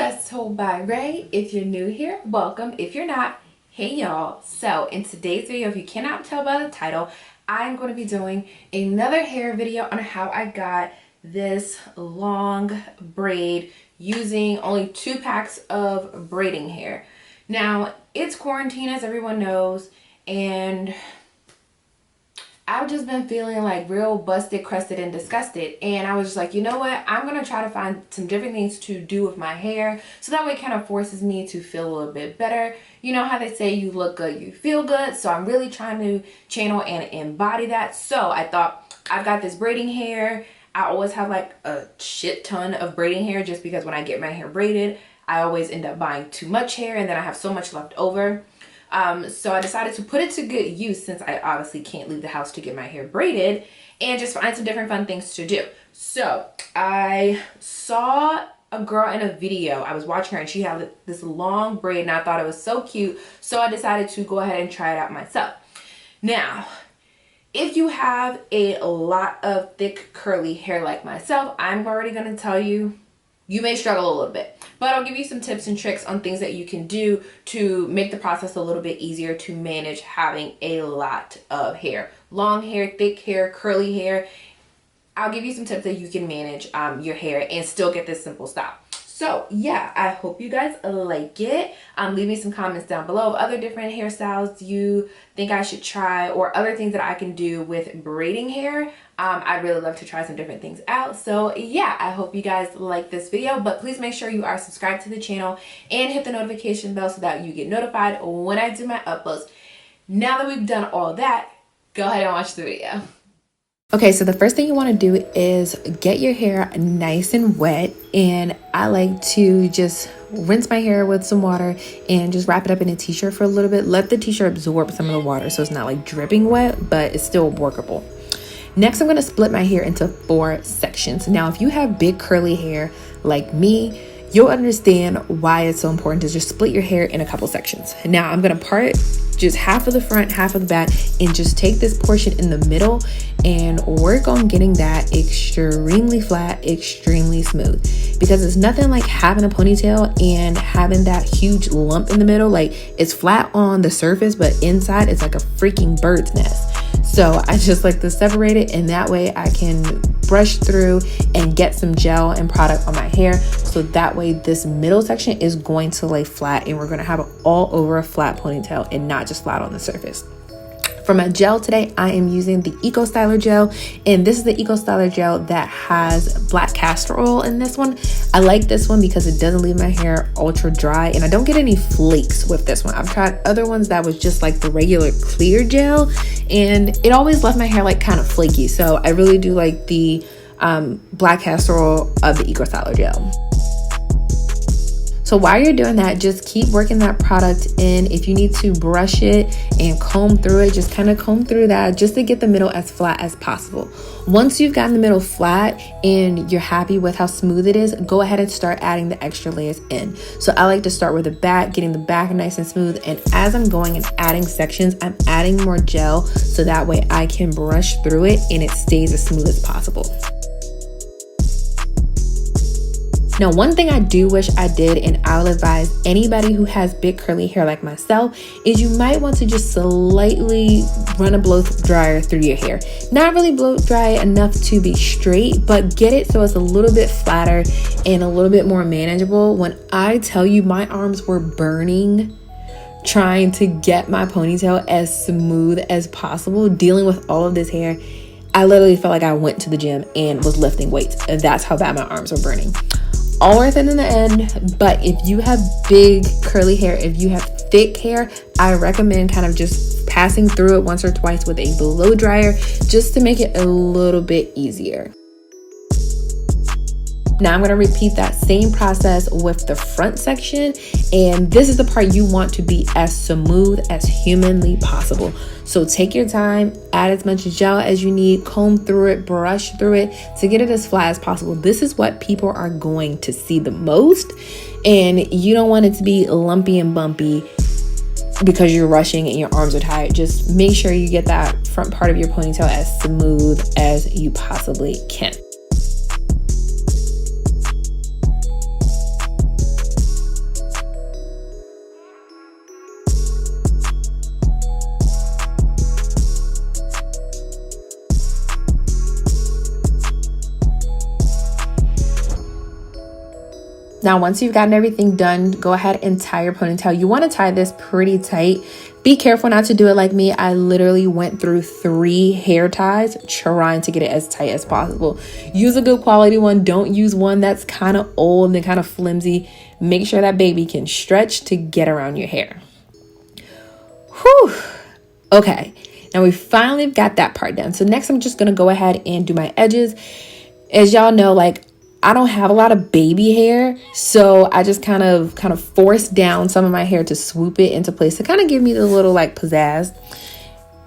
Just Told by Ray. If you're new here, welcome. If you're not, hey y'all. So in today's video, if you cannot tell by the title, I'm going to be doing another hair video on how I got this long braid using only 2 packs of braiding hair. Now, it's quarantine, as everyone knows, and I've just been feeling like real busted, crusted, and disgusted. And I was just like, you know what? I'm going to try to find some different things to do with my hair. So that way it kind of forces me to feel a little bit better. You know how they say you look good, you feel good. So I'm really trying to channel and embody that. So I thought, I've got this braiding hair. I always have like a shit ton of braiding hair just because when I get my hair braided, I always end up buying too much hair and then I have so much left over. So I decided to put it to good use since I obviously can't leave the house to get my hair braided and just find some different fun things to do. So I saw a girl in a video. I was watching her and she had this long braid and I thought it was so cute. So I decided to go ahead and try it out myself. Now, if you have a lot of thick curly hair like myself, I'm already going to tell you, you may struggle a little bit, but I'll give you some tips and tricks on things that you can do to make the process a little bit easier to manage having a lot of hair. Long hair, thick hair, curly hair. I'll give you some tips that you can manage your hair and still get this simple style. So yeah, I hope you guys like it. Leave me some comments down below of other different hairstyles you think I should try or other things that I can do with braiding hair. I'd really love to try some different things out. So yeah, I hope you guys like this video, but please make sure you are subscribed to the channel and hit the notification bell so that you get notified when I do my uploads. Now that we've done all that, go ahead and watch the video. Okay, so the first thing you want to do is get your hair nice and wet, and I like to just rinse my hair with some water and just wrap it up in a t-shirt for a little bit. Let the t-shirt absorb some of the water so it's not like dripping wet, but it's still workable. Next, I'm going to split my hair into 4 sections. Now, if you have big curly hair like me, you'll understand why it's so important to just split your hair in a couple sections. Now, I'm going to part just half of the front, half of the back, and just take this portion in the middle and work on getting that extremely flat, extremely smooth. Because it's nothing like having a ponytail and having that huge lump in the middle. Like, it's flat on the surface, but inside it's like a freaking bird's nest. So I just like to separate it, and that way I can brush through and get some gel and product on my hair. So that way this middle section is going to lay flat and we're going to have it all over a flat ponytail and not just flat on the surface. For my gel today, I am using the Eco Styler gel, and this is the Eco Styler gel that has black castor oil in this one. I like this one because it doesn't leave my hair ultra dry and I don't get any flakes with this one. I've tried other ones that was just like the regular clear gel and it always left my hair like kind of flaky. So I really do like the black castor oil of the Eco Styler gel. So while you're doing that, just keep working that product in. If you need to brush it and comb through it, just kind of comb through that just to get the middle as flat as possible. Once you've gotten the middle flat and you're happy with how smooth it is, go ahead and start adding the extra layers in. So I like to start with the back, getting the back nice and smooth. And as I'm going and adding sections, I'm adding more gel so that way I can brush through it and it stays as smooth as possible. Now, one thing I do wish I did, and I will advise anybody who has big curly hair like myself, is you might want to just slightly run a blow dryer through your hair. Not really blow dry enough to be straight, but get it so it's a little bit flatter and a little bit more manageable. When I tell you my arms were burning trying to get my ponytail as smooth as possible, dealing with all of this hair, I literally felt like I went to the gym and was lifting weights. And that's how bad my arms were burning. All worth it in the end, but if you have big curly hair, if you have thick hair, I recommend kind of just passing through it once or twice with a blow dryer just to make it a little bit easier. Now I'm going to repeat that same process with the front section, and this is the part you want to be as smooth as humanly possible. So take your time, add as much gel as you need, comb through it, brush through it to get it as flat as possible. This is what people are going to see the most, and you don't want it to be lumpy and bumpy because you're rushing and your arms are tired. Just make sure you get that front part of your ponytail as smooth as you possibly can. Now, once you've gotten everything done, go ahead and tie your ponytail. You want to tie this pretty tight. Be careful not to do it like me. I literally went through 3 hair ties trying to get it as tight as possible. Use a good quality one. Don't use one that's kind of old and kind of flimsy. Make sure that baby can stretch to get around your hair. Whew. Okay, now we finally got that part done. So next I'm just going to go ahead and do my edges. As y'all know, like, I don't have a lot of baby hair, so I just kind of force down some of my hair to swoop it into place to kind of give me the little like pizzazz.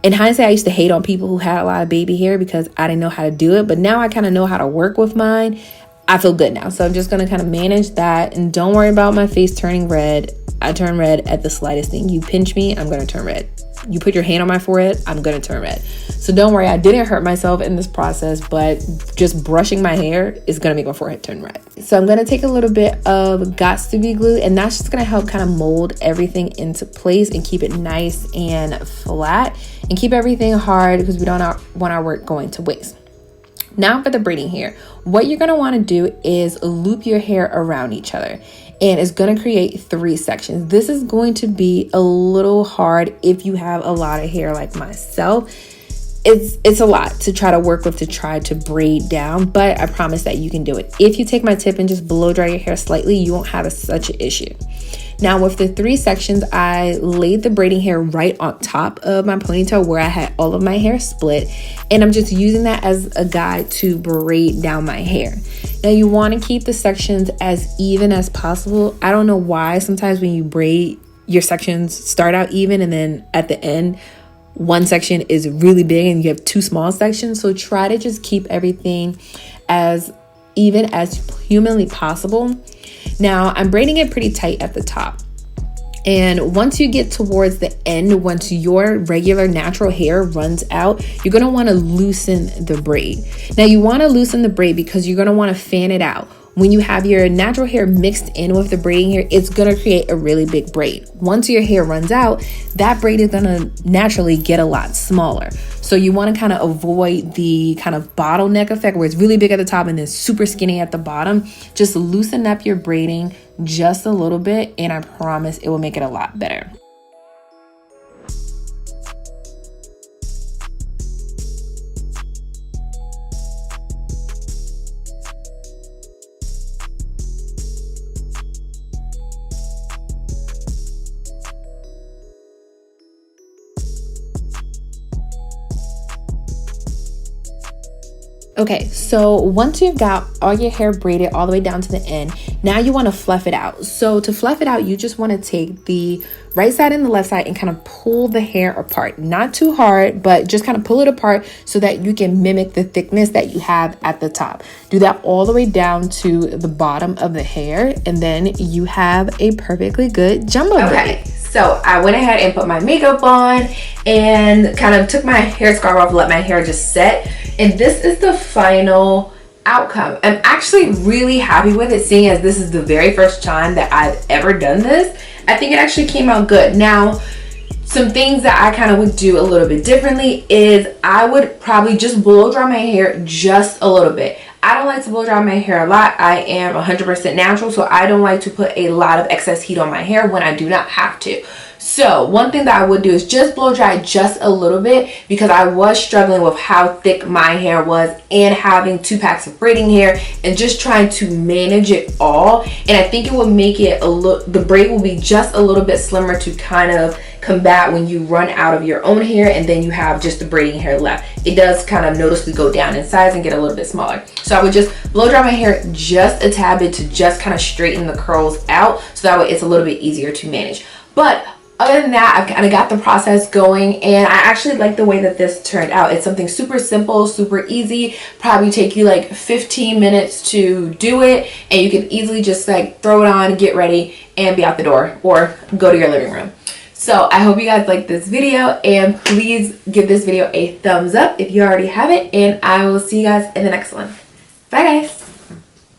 In hindsight, I used to hate on people who had a lot of baby hair because I didn't know how to do it, but now I kind of know how to work with mine. I feel good now, so I'm just going to kind of manage that, and don't worry about my face turning red. I turn red at the slightest thing. You pinch me, I'm going to turn red. You put your hand on my forehead, I'm going to turn red. So don't worry, I didn't hurt myself in this process, but just brushing my hair is going to make my forehead turn red. So I'm going to take a little bit of Got2b glue, and that's just going to help kind of mold everything into place and keep it nice and flat and keep everything hard because we don't want our work going to waste. Now for the braiding hair, what you're going to want to do is loop your hair around each other, and it's going to create 3 sections. This is going to be a little hard if you have a lot of hair like myself. It's a lot to try to work with to try to braid down, but I promise that you can do it. If you take my tip and just blow dry your hair slightly, you won't have such an issue. Now with the 3 sections, I laid the braiding hair right on top of my ponytail where I had all of my hair split, and I'm just using that as a guide to braid down my hair. Now you want to keep the sections as even as possible. I don't know why sometimes when you braid, your sections start out even and then at the end one section is really big and you have 2 small sections. So try to just keep everything as even as humanly possible. Now I'm braiding it pretty tight at the top. And once you get towards the end, once your regular natural hair runs out, you're going to want to loosen the braid. Now you want to loosen the braid because you're going to want to fan it out. When you have your natural hair mixed in with the braiding hair, it's going to create a really big braid. Once your hair runs out, that braid is going to naturally get a lot smaller. So you want to kind of avoid the kind of bottleneck effect where it's really big at the top and then super skinny at the bottom. Just loosen up your braiding just a little bit, and I promise it will make it a lot better. Okay, so once you've got all your hair braided all the way down to the end, now you want to fluff it out. So to fluff it out, you just want to take the right side and the left side and kind of pull the hair apart. Not too hard, but just kind of pull it apart so that you can mimic the thickness that you have at the top. Do that all the way down to the bottom of the hair, and then you have a perfectly good jumbo braid. So I went ahead and put my makeup on and kind of took my hair scarf off, let my hair just set. And this is the final outcome. I'm actually really happy with it, seeing as this is the very first time that I've ever done this. I think it actually came out good. Now, some things that I kind of would do a little bit differently is I would probably just blow dry my hair just a little bit. I don't like to blow dry my hair a lot. I am 100% natural, so I don't like to put a lot of excess heat on my hair when I do not have to. So one thing that I would do is just blow dry just a little bit, because I was struggling with how thick my hair was and having 2 packs of braiding hair and just trying to manage it all. And I think it will make it the braid will be just a little bit slimmer to kind of combat when you run out of your own hair and then you have just the braiding hair left. It does kind of noticeably go down in size and get a little bit smaller. So I would just blow dry my hair just a tad bit to just kind of straighten the curls out, so that way it's a little bit easier to manage. But other than that, I've kind of got the process going, and I actually like the way that this turned out. It's something super simple, super easy. Probably take you like 15 minutes to do it, and you can easily just like throw it on, get ready, and be out the door or go to your living room. So I hope you guys like this video, and please give this video a thumbs up if you already have it, and I will see you guys in the next one. Bye guys.